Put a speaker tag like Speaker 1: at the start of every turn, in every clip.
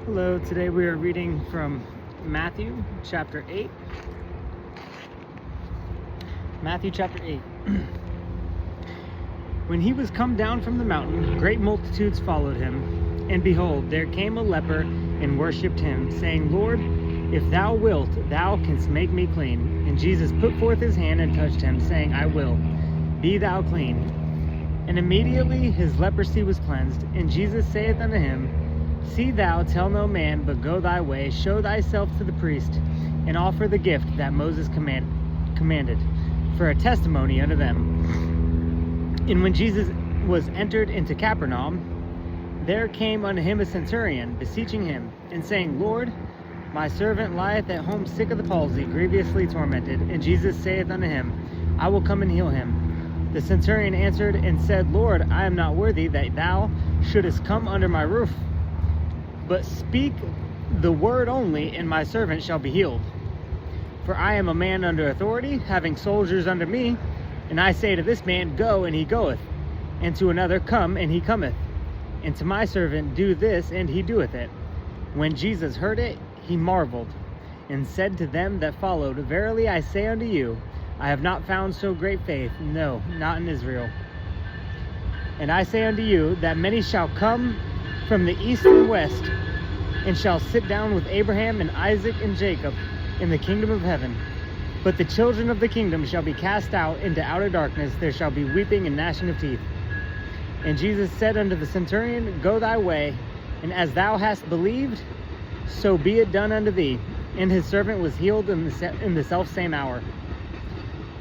Speaker 1: Hello, today we are reading from Matthew chapter 8. Matthew chapter 8. When he was come down from the mountain, great multitudes followed him. And behold, there came a leper and worshipped him, saying, Lord, if thou wilt, thou canst make me clean. And Jesus put forth his hand and touched him, saying, I will, be thou clean. And immediately his leprosy was cleansed. And Jesus saith unto him, See thou tell no man, but go thy way, show thyself to the priest, and offer the gift that Moses commanded, for a testimony unto them. And when Jesus was entered into Capernaum, there came unto him a centurion, beseeching him, and saying, Lord, my servant lieth at home sick of the palsy, grievously tormented. And Jesus saith unto him, I will come and heal him. The centurion answered and said, Lord, I am not worthy that thou shouldest come under my roof, but speak the word only, and my servant shall be healed. For I am a man under authority, having soldiers under me, and I say to this man, Go, and he goeth, and to another, Come, and he cometh, and to my servant, Do this, and he doeth it. When Jesus heard it, he marveled, and said to them that followed, Verily I say unto you, I have not found so great faith, no, not in Israel. And I say unto you, that many shall come from the east and west, and shall sit down with Abraham and Isaac and Jacob in the kingdom of heaven. But the children of the kingdom shall be cast out into outer darkness. There shall be weeping and gnashing of teeth. And Jesus said unto the centurion, Go thy way, and as thou hast believed, so be it done unto thee. And his servant was healed in the selfsame hour.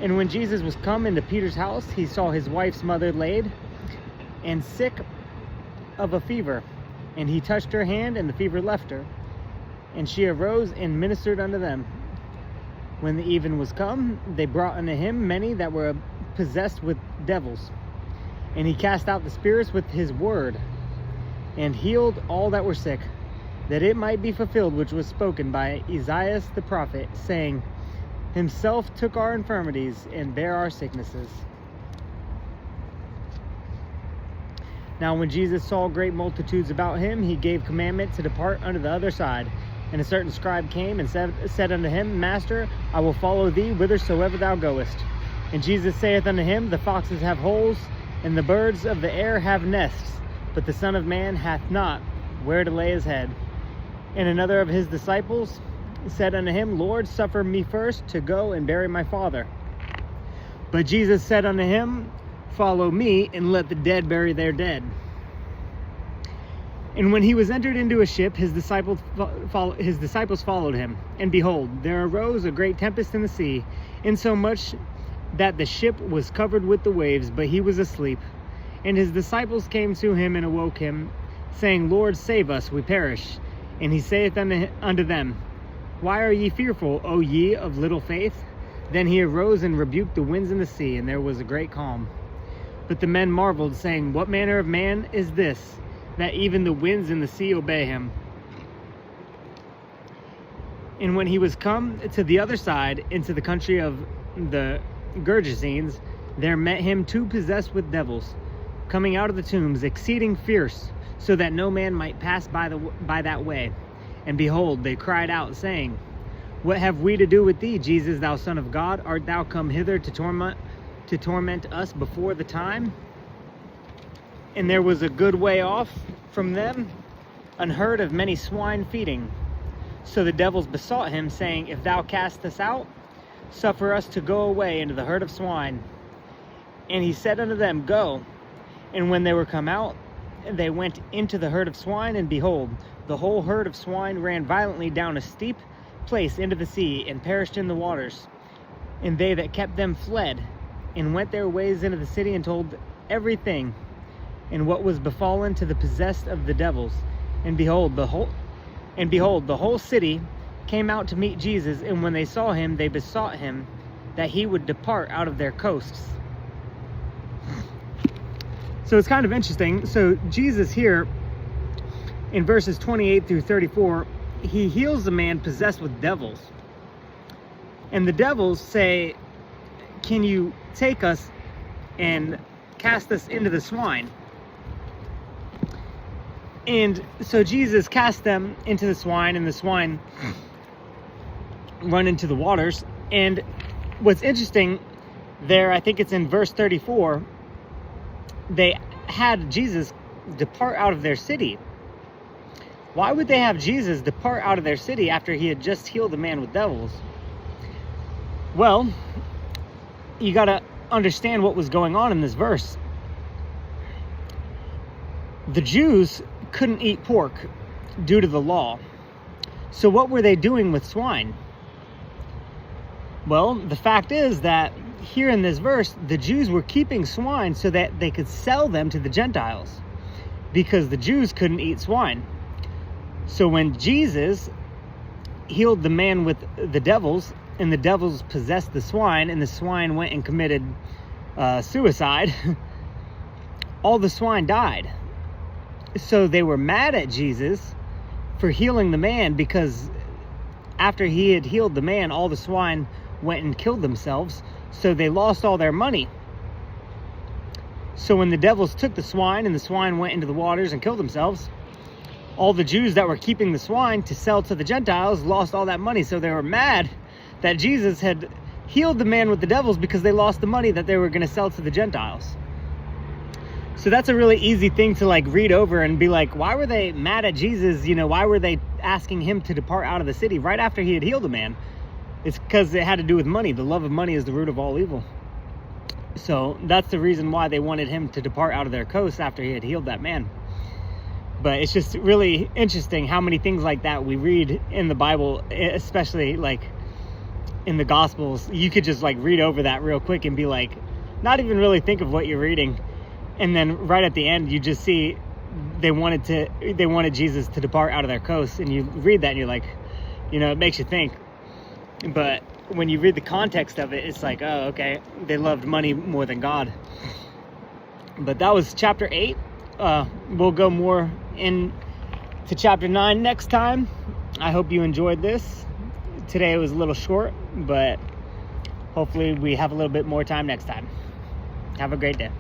Speaker 1: And when Jesus was come into Peter's house, he saw his wife's mother laid and sick of a fever. And he touched her hand, and the fever left her. And she arose and ministered unto them. When the even was come, they brought unto him many that were possessed with devils. And he cast out the spirits with his word, and healed all that were sick, that it might be fulfilled which was spoken by Isaiah the prophet, saying, Himself took our infirmities, and bare our sicknesses. Now when Jesus saw great multitudes about him, he gave commandment to depart unto the other side. And a certain scribe came and said unto him, Master, I will follow thee whithersoever thou goest. And Jesus saith unto him, The foxes have holes, and the birds of the air have nests, but the Son of Man hath not where to lay his head. And another of his disciples said unto him, Lord, suffer me first to go and bury my father. But Jesus said unto him, Follow me, and let the dead bury their dead. And when he was entered into a ship, his disciples followed him. And behold, there arose a great tempest in the sea, insomuch that the ship was covered with the waves, but he was asleep. And his disciples came to him and awoke him, saying, Lord, save us, we perish. And he saith unto them, Why are ye fearful, O ye of little faith? Then he arose and rebuked the winds and the sea, and there was a great calm. But the men marveled, saying, What manner of man is this, that even the winds and the sea obey him? And when he was come to the other side, into the country of the Gergesenes, there met him two possessed with devils, coming out of the tombs, exceeding fierce, so that no man might pass by that way. And behold, they cried out, saying, What have we to do with thee, Jesus, thou Son of God? Art thou come hither to torment us before the time? And there was a good way off from them an herd of many swine feeding. So the devils besought him, saying, If thou cast us out, suffer us to go away into the herd of swine. And he said unto them, Go. And when they were come out, they went into the herd of swine, and behold, the whole herd of swine ran violently down a steep place into the sea, and perished in the waters. And they that kept them fled, and went their ways into the city, and told everything, and what was befallen to the possessed of the devils. And behold, the whole city came out to meet Jesus, and when they saw him, they besought him that he would depart out of their coasts. So it's kind of interesting. So Jesus here, in verses 28 through 34, he heals a man possessed with devils. And the devils say, Can you take us and cast us into the swine? And so Jesus cast them into the swine, and the swine run into the waters. And what's interesting there, I think it's in verse 34, they had Jesus depart out of their city. Why would they have Jesus depart out of their city after he had just healed a man with devils? Well, you got to understand what was going on in this verse. The Jews couldn't eat pork due to the law. So what were they doing with swine? Well, the fact is that here in this verse, the Jews were keeping swine so that they could sell them to the Gentiles, because the Jews couldn't eat swine. So when Jesus healed the man with the devils, and the devils possessed the swine, and the swine went and committed suicide, all the swine died. So they were mad at Jesus for healing the man, because after he had healed the man, all the swine went and killed themselves. So they lost all their money. So when the devils took the swine, and the swine went into the waters and killed themselves, all the Jews that were keeping the swine to sell to the Gentiles lost all that money. So they were mad that Jesus had healed the man with the devils, because they lost the money that they were going to sell to the Gentiles. So that's a really easy thing to like read over and be like, why were they mad at Jesus? You know, why were they asking him to depart out of the city right after he had healed a man? It's because it had to do with money. The love of money is the root of all evil. So that's the reason why they wanted him to depart out of their coast after he had healed that man. But it's just really interesting how many things like that we read in the Bible, especially like in the Gospels. You could just like read over that real quick and be like, not even really think of what you're reading. And then right at the end, you just see they wanted Jesus to depart out of their coast. And you read that and you're like, you know, it makes you think. But when you read the context of it, it's like, oh, okay, they loved money more than God. But that was chapter 8. We'll go more into chapter 9 next time. I hope you enjoyed this. Today it was a little short, but hopefully we have a little bit more time next time. Have a great day.